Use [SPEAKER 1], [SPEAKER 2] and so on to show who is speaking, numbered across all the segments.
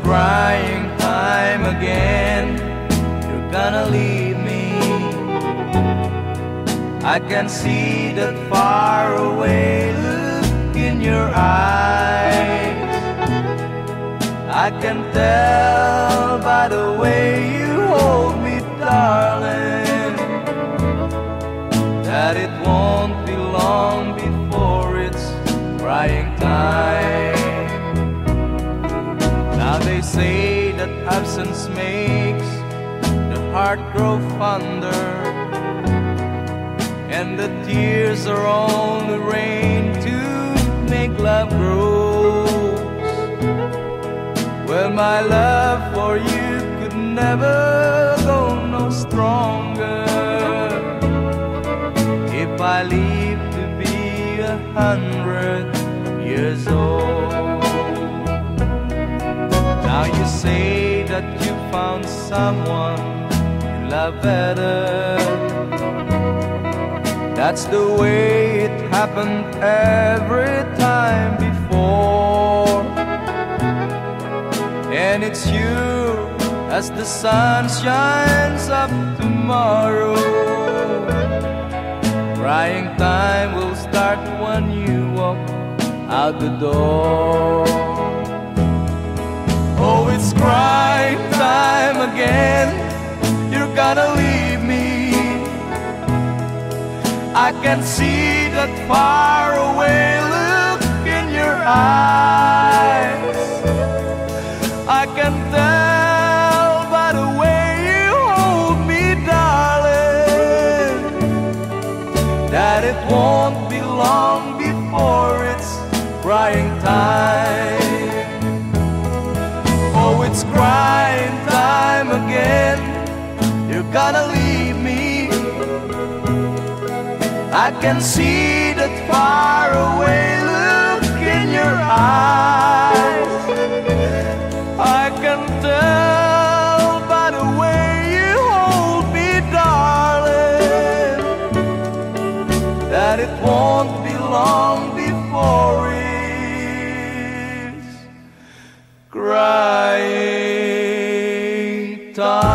[SPEAKER 1] crying time again. You're gonna leave me. I can see that far away look in your eyes. I can tell by the way you hold me, darling, that it won't be long before it's crying time. Now they say that absence makes the heart grow fonder, and the tears are only rain to make love grows. Well, my love for you could never go no stronger if I live to be 100 years old. Now you say that you found someone you love better. That's the way it happened every time before. And it's you as the sun shines up tomorrow. Crying time will start when you walk out the door. Oh, it's crying time again. You're gonna leave me. I can see that far away look in your eyes. I can tell by the way you hold me, darling, that it won't be long before it's crying time. Oh, it's crying time again. You're gonna leave me. I can see that far away look in your eyes. I can tell by the way you hold me, darling, that it won't be long before it's crying time.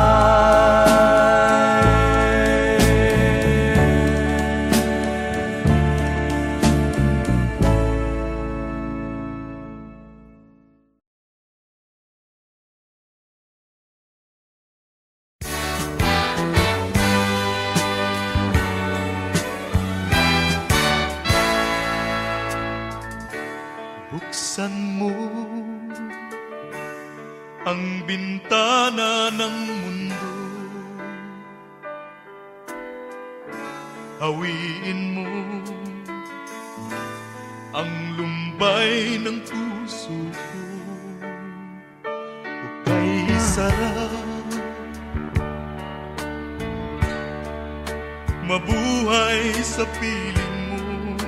[SPEAKER 2] Buksan mo ang bintana ng mundo, hawiin mo ang lumbay ng puso ko. Hukay sarap, mabuhay sa piling mo,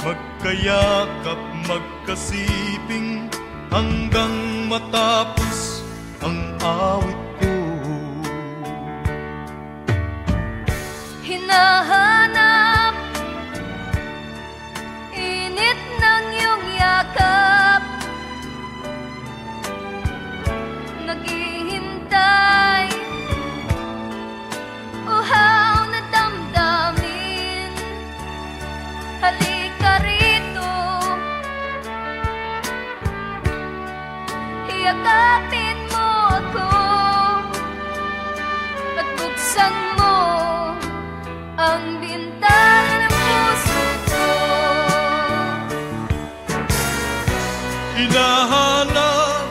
[SPEAKER 2] magkayakap, magkasiping hanggang matapos ang awit ko.
[SPEAKER 3] Hinahanap init ng iyong yakap, naghihintay uhaw na damdamin. Halika rito, yakapin mo ako at buksan mo ang bintana ng puso ko.
[SPEAKER 2] Hinahanap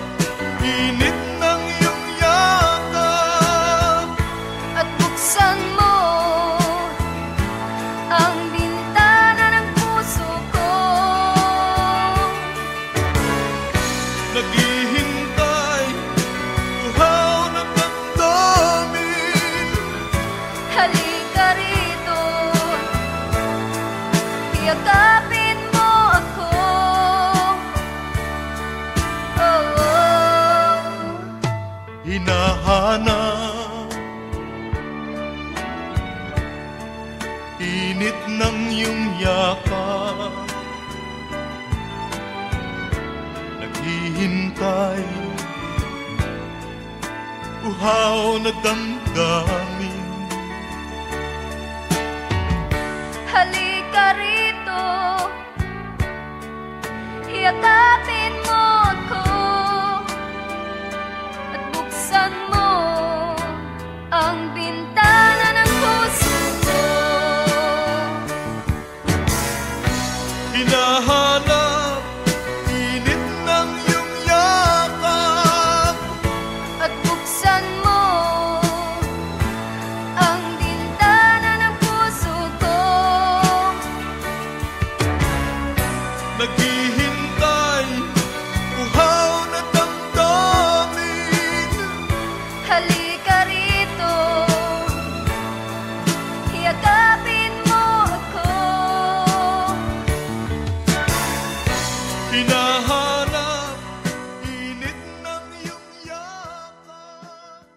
[SPEAKER 2] init ng iyong yakap
[SPEAKER 3] At buksan mo ang bintana ng puso ko.
[SPEAKER 2] naghihintay, uhaw na damdamin.
[SPEAKER 3] Halika rito, yakapin mo ako. Oh, oh.
[SPEAKER 2] Hinahanap init ng iyong yakap, naghihintay hintay, uhaw na damdamin.
[SPEAKER 3] Halika rito, yakapin mo ako at buksan mo ang bintana ng puso ko.
[SPEAKER 2] Hinahanap init ng iyong yakap
[SPEAKER 3] At buksan mo ang bintana ng puso ko.
[SPEAKER 2] naghihintay, uhaw na damdamin.
[SPEAKER 3] Halika rito, yakapin mo ako.
[SPEAKER 2] Hinahanap init ng iyong yakap.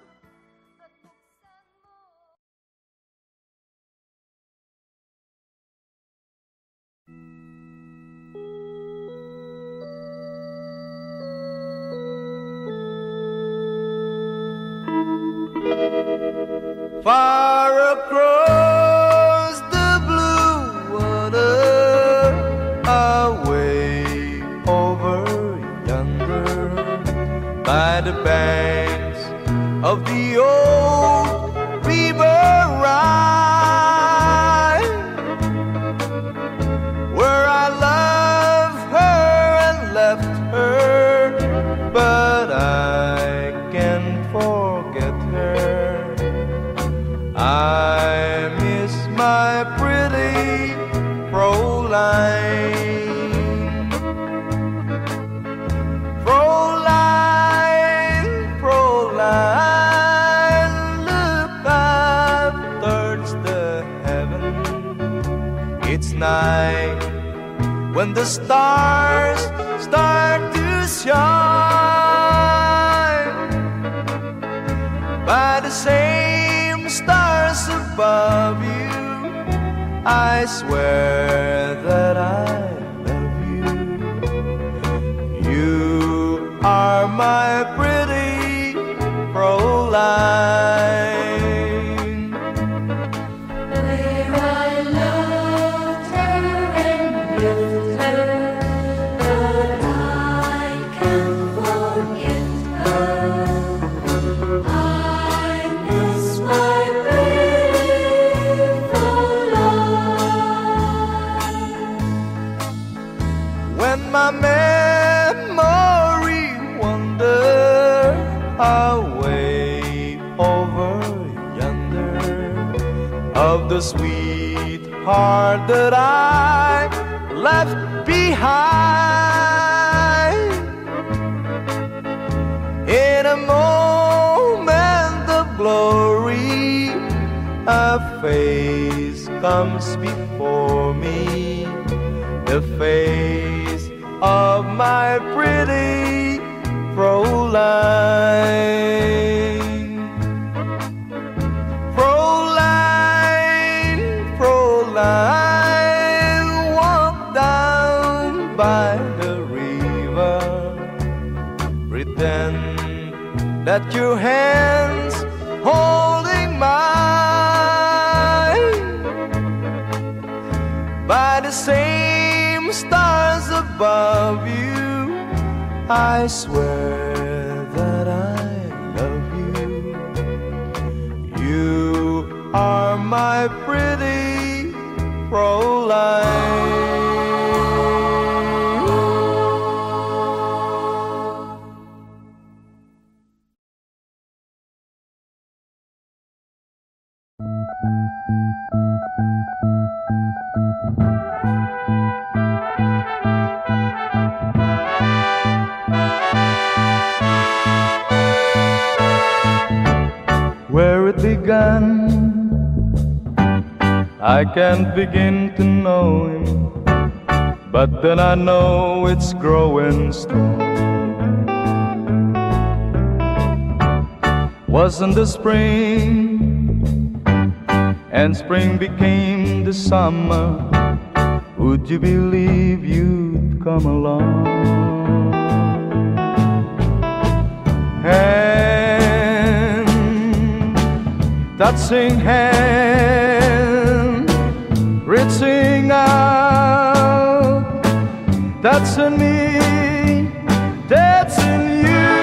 [SPEAKER 1] Far across the blue water, away over yonder, by the banks of the old river Rhine, where I loved her and left her, but I can't forget her. I miss my pretty Fräulein. Fräulein, Fräulein, look up towards the heaven. It's night when the stars start to shine. By the same stars above you, I swear that I love you. You are my pretty Fräulein.
[SPEAKER 3] Where I loved her and left her, but I can't forget her. I miss my pretty Fräulein.
[SPEAKER 1] When my memory wander away over yonder, of the sweetheart that I left behind, in a moment of glory, a face comes before me, the face of my pretty Fräulein. Fräulein, Fräulein, walk down by the river, pretend that your hands holding mine. By the same stars above you, I swear that I love you. You are my pretty Fräulein. Where it began, I can't begin to know him, but then I know it's growing strong. Wasn't the spring, and spring became the summer, would you believe you'd come along? hand, touching hand, reaching out, touching me, touching you.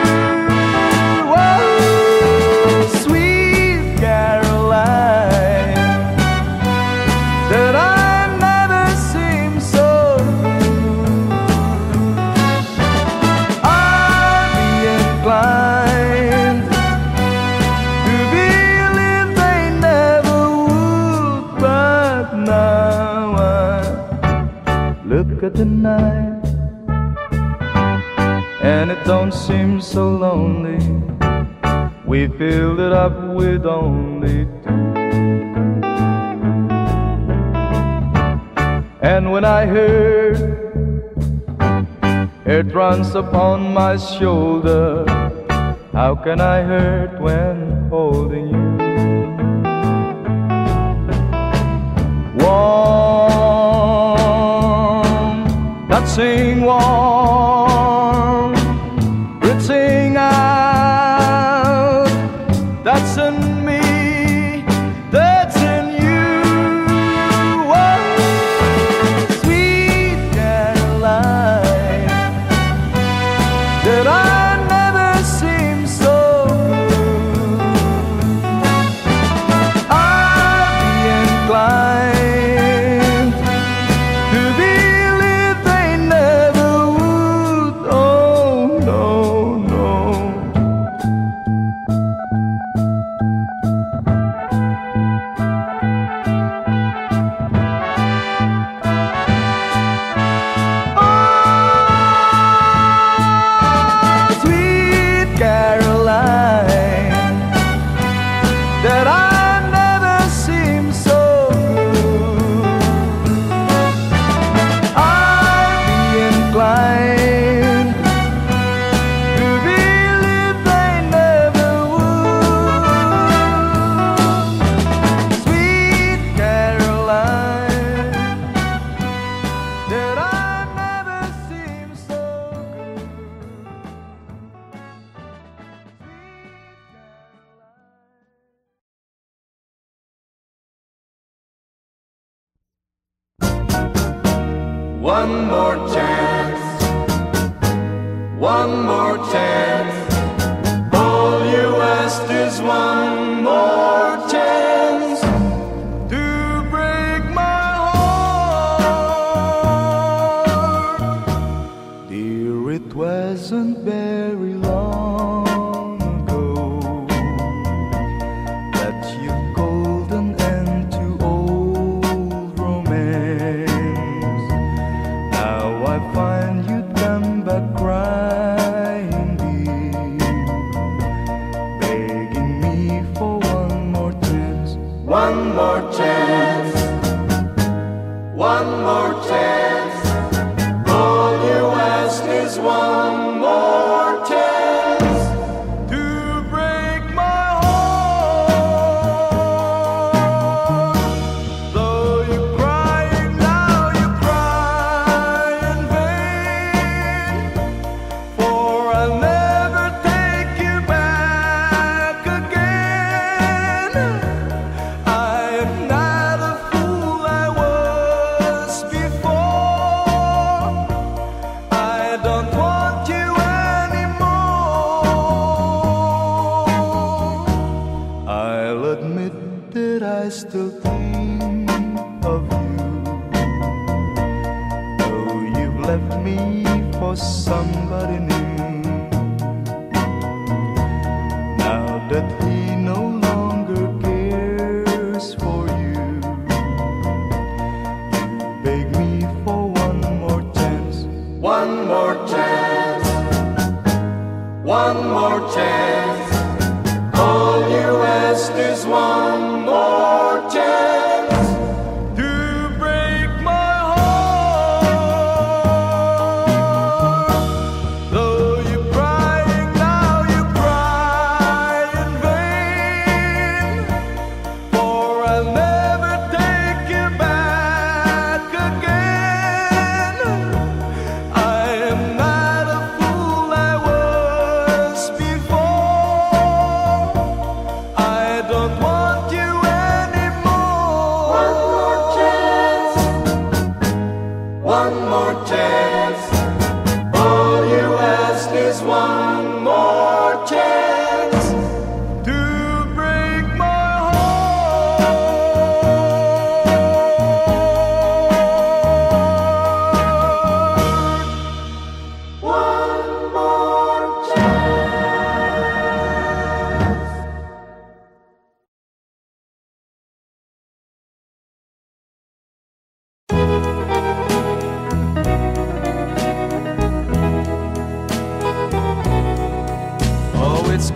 [SPEAKER 1] Oh, sweet Caroline, that I never seem so good. I'd be inclined to believe they never would, but now I look at the night and it don't seem so lonely. We filled it up with only two. And when I heard it runs upon my shoulder, how can I hurt when holding you? Warm, touching warm, reaching out, touching me, touching you. Oh, sweet Caroline, that I never seem so good. I'd be inclined to believe they never would. Oh, no, no. Oh, sweet Caroline, that I never seem so good. I'd be inclined to believe they never would. Sweet Caroline, that I never seem so good. One more chance, one more chance. All you ask is one more chance to break my heart. Dear, it wasn't very long ago that you called an end to old romance. Now I find you come back crying deep, begging me for one more chance. One more chance, one more chance. All you ask is one more chance to break my heart. Though you're crying now, you cry in vain, for I'll never take you back again. I am not a fool I was before. I don't want you anymore. I'll admit that I still think of you, though you've left me for somebody new. Now that he no longer cares for you, you beg me for one more chance. One more chance, one more chance. All you ask is one more chance to break my heart. Though you're crying now, you cry in vain.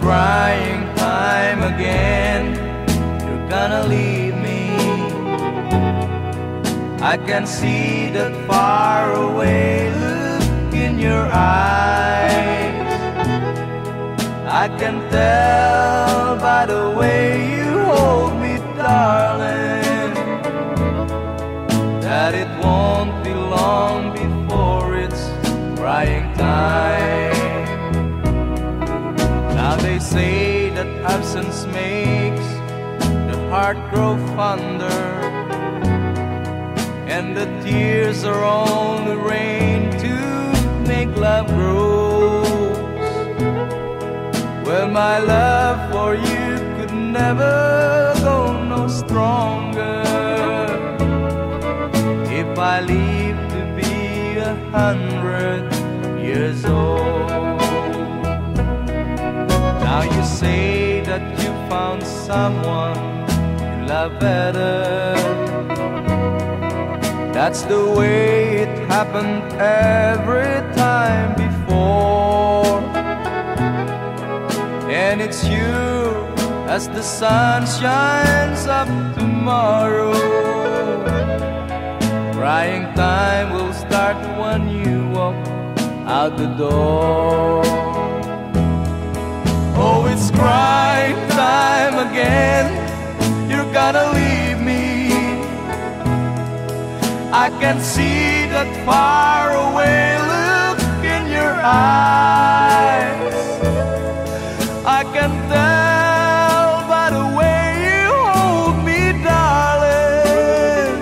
[SPEAKER 4] crying time again. You're gonna leave me. I can see that far away look in your eyes. I can tell by the way you hold me, darling, that it won't be long before it's crying time. Now they say that absence makes the heart grow fonder, and the tears are only rain to make love grows. Well, my love for you could never go no stronger if I live to be 100 years old. Now you say that you found someone you love better. That's the way it happened every time before. And it's you as the sun shines up tomorrow. Crying time will start when you walk out the door. Oh, it's crying time again. You're gonna leave me. I can see that far away look in your eyes. I can tell by the way you hold me, darling,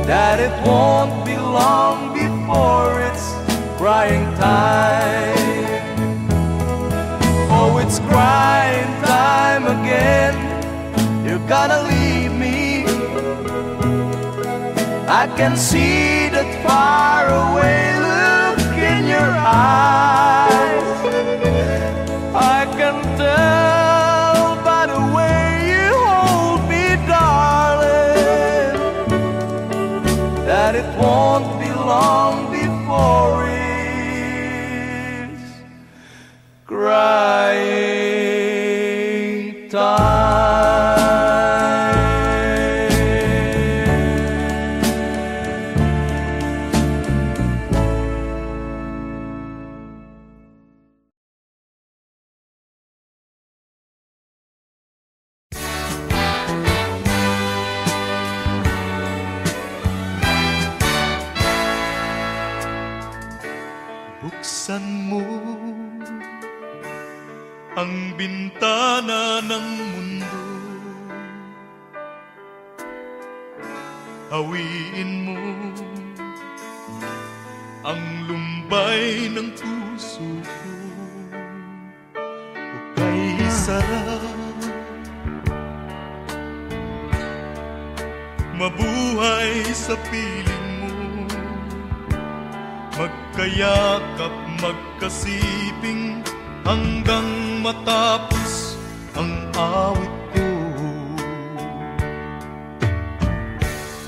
[SPEAKER 4] that it won't be long before it's crying time. Oh, it's crying time again. You're gonna leave me. I can see that far away look in your eyes. I can tell by the way you hold me, darling, that it won't be long before it's crying time.
[SPEAKER 2] Buksan mo ang bintana ng mundo, hawiin mo ang lumbay ng puso ko. Hukay sarap, mabuhay sa piling mo, magkayakap, magkasiping hanggang matapos ang awit ko.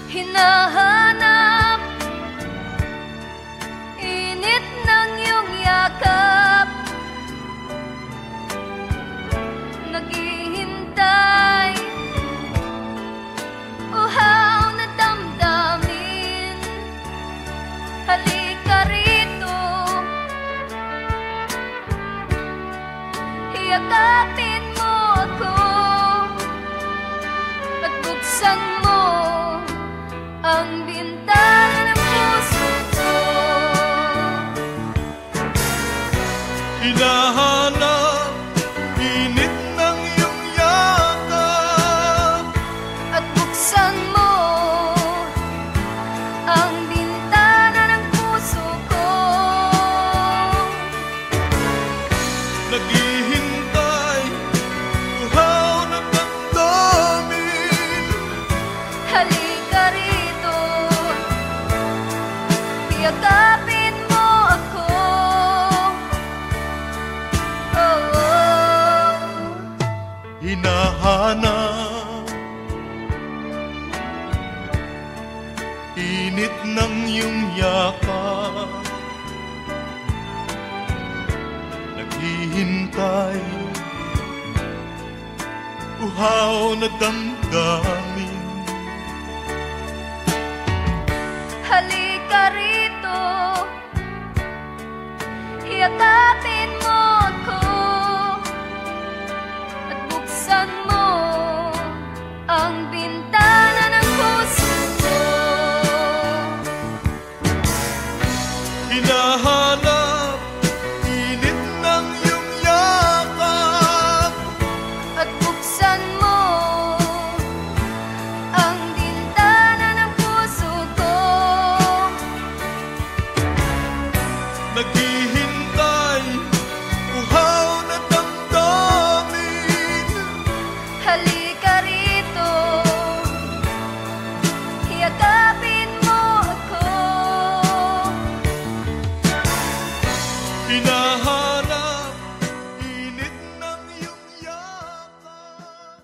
[SPEAKER 3] Hinahanap init ng iyong yakap, naghihintay uhaw na damdamin. Halika rito, yakapin mo ako at buksan mo ang bintana ng puso ko.
[SPEAKER 2] Hinahanap init ng iyong yakap
[SPEAKER 3] At buksan mo ang bintana ng puso ko.
[SPEAKER 2] naghihintay, uhaw na damdamin.
[SPEAKER 3] Halika rito, yakapin mo ako. Oh, oh.
[SPEAKER 2] Hinahanap init ng iyong yakap, naghihintay naghihintay, uhaw na damdamin.
[SPEAKER 3] Halika rito, yakapin mo ako at buksan mo ang bintana ng puso ko.
[SPEAKER 2] Hinahanap init ng iyong yakap
[SPEAKER 3] At buksan mo ang bintana ng puso ko.
[SPEAKER 2] naghihintay, uhaw na damdamin.
[SPEAKER 3] Halika rito, yakapin mo ako.
[SPEAKER 2] Hinahanap init ng iyong yakap.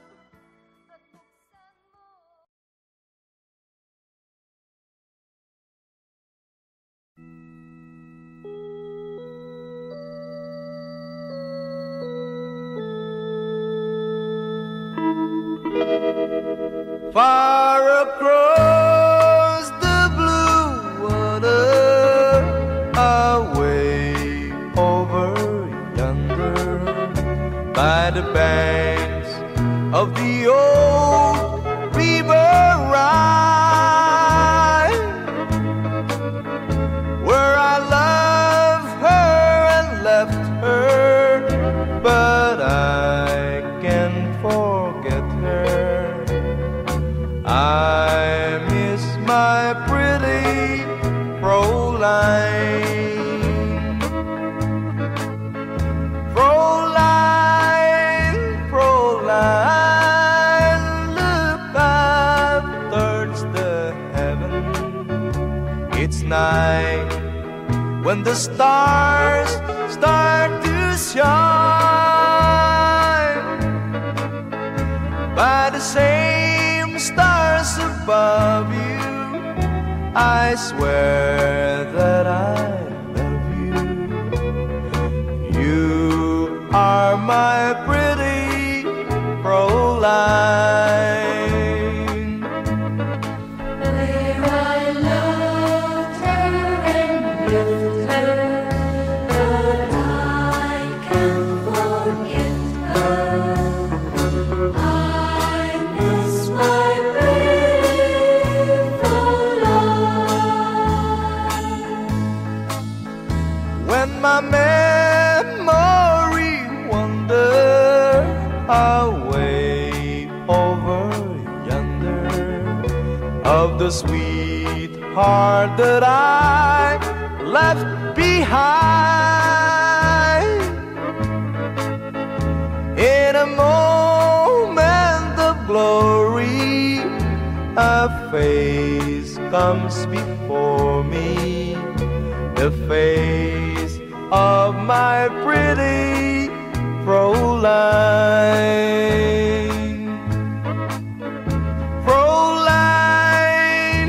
[SPEAKER 4] Far across the blue water, away over yonder, by the banks of the old river Rhine, where I loved her and left her, but I can't forget her. I miss my pretty Fräulein. Fräulein, Fräulein, look up towards the heaven. It's night when the stars start to shine. By the same stars above you, I swear that I love you. You are my pretty Fräulein.
[SPEAKER 3] Where I loved her and left her, but I can't forget her. I miss my pretty Fräulein.
[SPEAKER 4] When my memory wanders away over yonder, of the sweetheart that I left behind, in a moment of glory, a face comes before me, the face of my pretty Fräulein. Fräulein,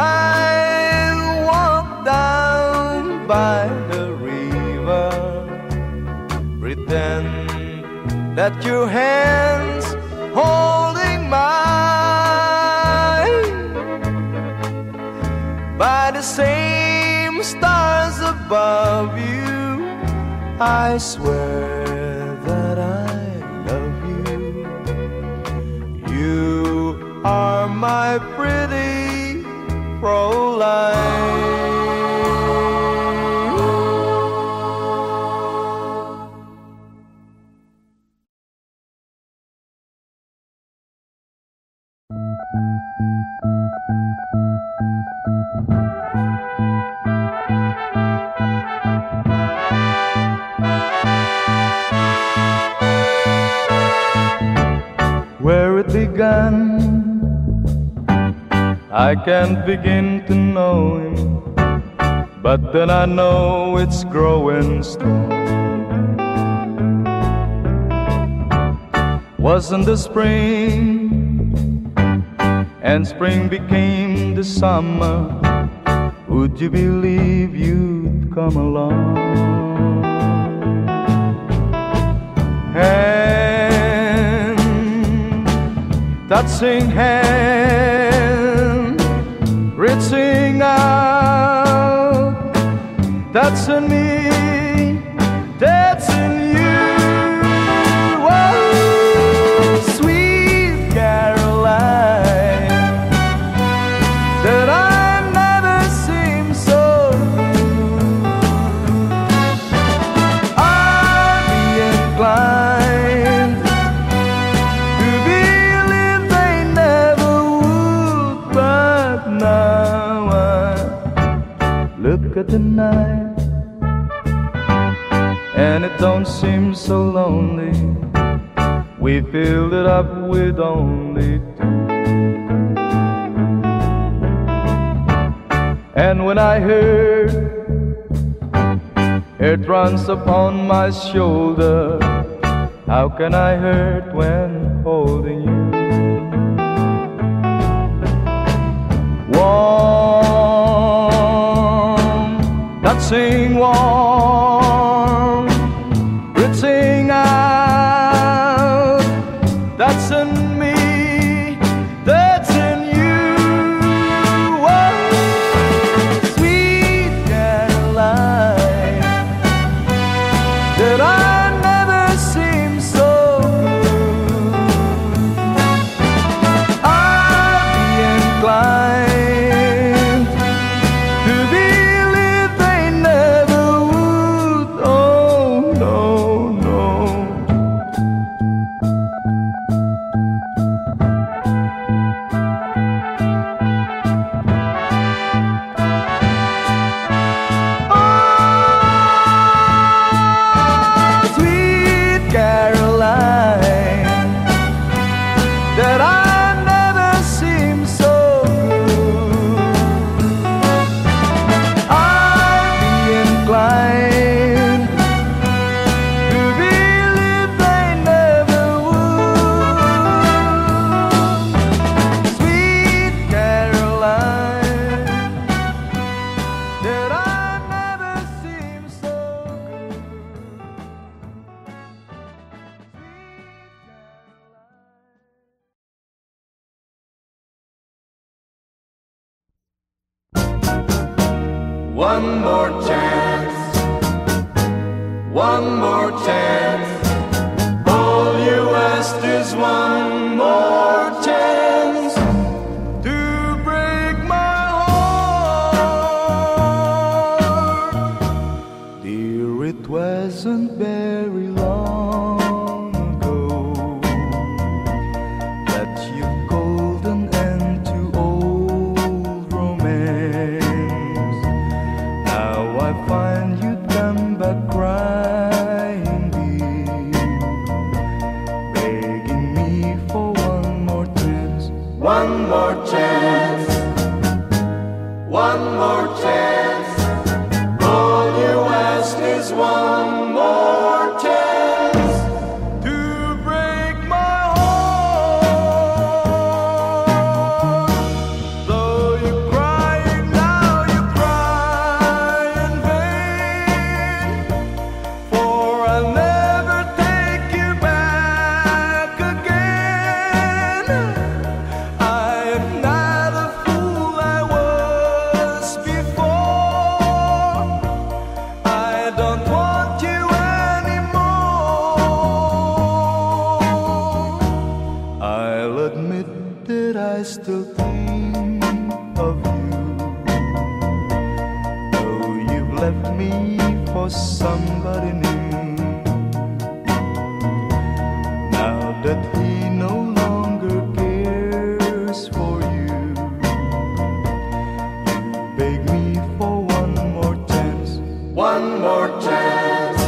[SPEAKER 4] Fräulein, walk down by the river, pretend that your hands holding mine. By the same stars above you, I swear that I love you. You are my pretty Fräulein.
[SPEAKER 1] Where it began, I can't begin to know him, but then I know it's growing strong. Wasn't the spring, and spring became the summer, would you believe you'd come along? hand, touching hand, reaching out, touching me, touching you. Oh, sweet Caroline, that I never seem so good. I'd be inclined to believe they never would, but now I look at the night and it don't seem so lonely. We filled it up with only two. And when I heard it runs upon my shoulder, how can I hurt when holding you? Warm, touching warm, reaching out, touching me, touching you. Oh, sweet Caroline, that I never seem so good. I'd be inclined to believe they never would. Oh, no, no. Oh, sweet Caroline, that I never seem so good. I'd be inclined to believe they never would. Sweet Caroline, that I never seem so good. One more chance, one more chance. All you asked is one more chance to break my heart. Dear, it wasn't very long ago that you called an end to old romance. Now I find you come back crying, dear, begging me for one more chance. One more chance, one more chance. All you ask is one more chance to break my heart. Though you're crying now, you cry in vain, for I'll never take you back again. I am not the fool I was before. I don't want you anymore. I'll admit that I still think of you, though you've left me for somebody new. Now that he no longer cares for you, you beg me for one more chance. One more chance,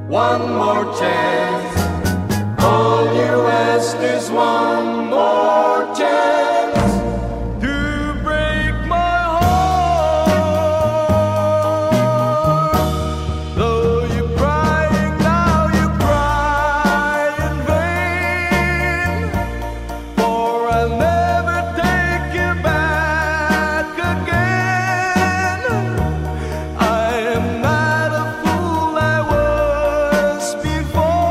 [SPEAKER 1] one more chance. All you ask is one more chance to break my heart. Though you're crying now, you cry in vain, for I'll never take you back again. I am not a fool I was before.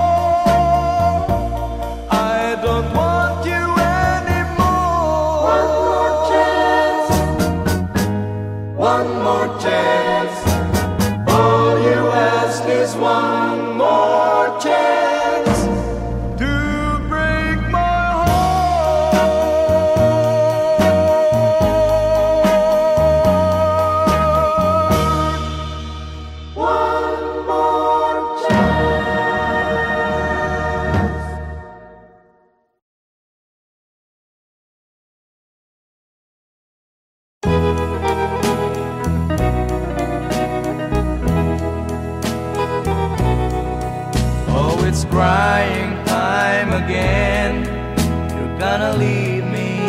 [SPEAKER 4] gonna leave me.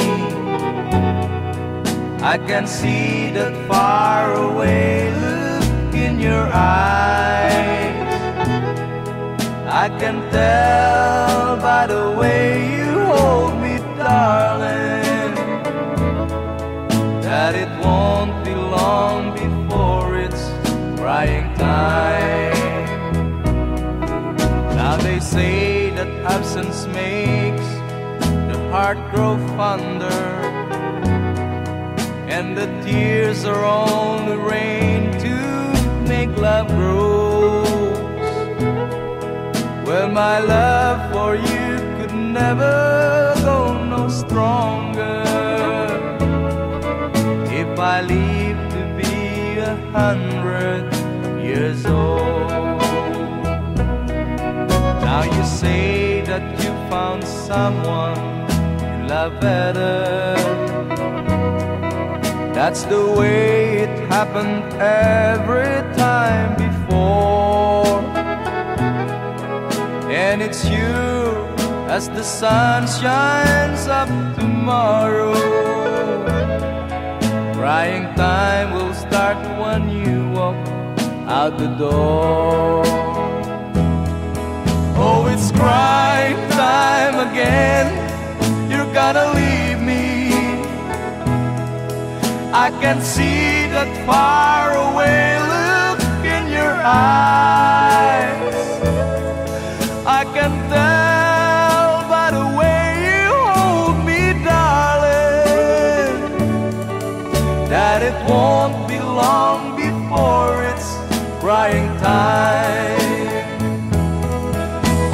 [SPEAKER 4] I can see that far away look in your eyes. I can tell by the way you hold me, darling, that it won't be long before it's crying time. Now they say that absence makes the heart grow fonder, and the tears are only rain to make love grows. Well, my love for you could never go no stronger if I live to be 100 years old. Now you say that you found someone you love better. That's the way it happened every time before. And it's you as the sun shines up tomorrow. Crying time will start when you walk out the door. Oh, it's crying time again. You're gonna leave me. I can see that far away look in your eyes. I can tell by the way you hold me, darling, that it won't be long before it's crying time.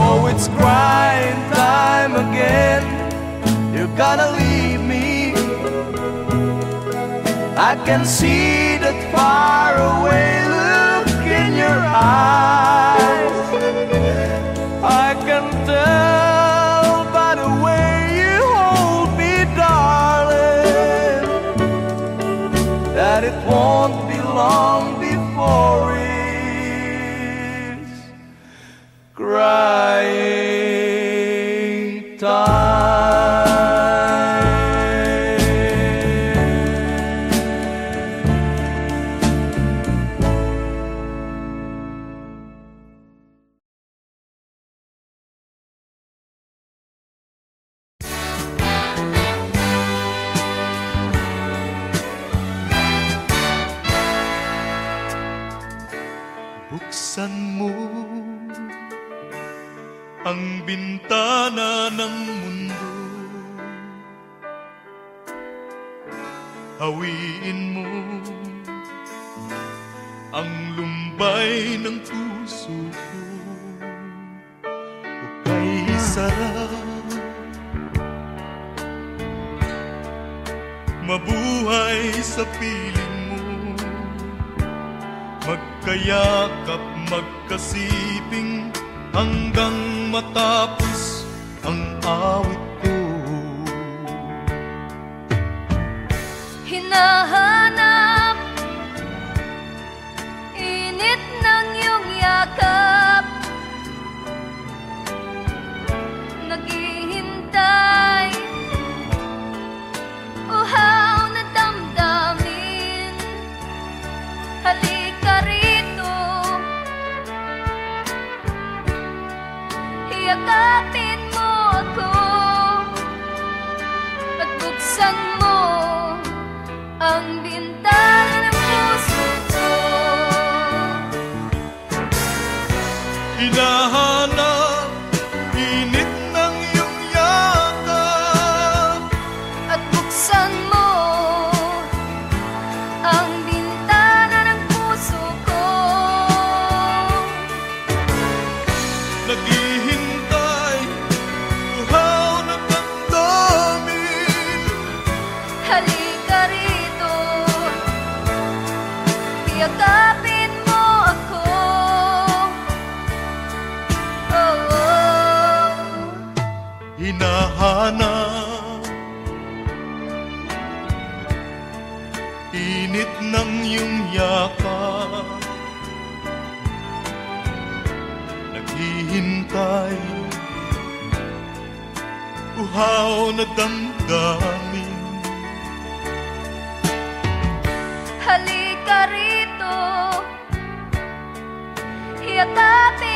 [SPEAKER 4] Oh, it's crying time again. You're gonna leave me. I can see that far away look in your eyes. I can tell by the way you hold me, darling, that it won't be long before it's crying time.
[SPEAKER 2] Buksan mo ang bintana ng mundo, hawiin mo ang lumbay ng puso ko. Hukay sarap, mabuhay sa piling mo, magkayakap, magkasiping hanggang matapos ang awit ko.
[SPEAKER 3] Hinahanap init ng iyong yakap, naghihintay uhaw na damdamin. Halika rito, yakapin mo ako at buksan mo ang bintana ng puso ko.
[SPEAKER 2] Hinahanap init ng iyong yakap
[SPEAKER 3] At buksan mo ang bintana ng puso ko.
[SPEAKER 2] naghihintay, uhaw na damdamin.
[SPEAKER 3] Halika rito, yakapin mo ako. Oh, oh.
[SPEAKER 2] Hinahanap init ng iyong yakap, naghihintay, uhaw na damdamin.
[SPEAKER 3] Halika rito, yakapin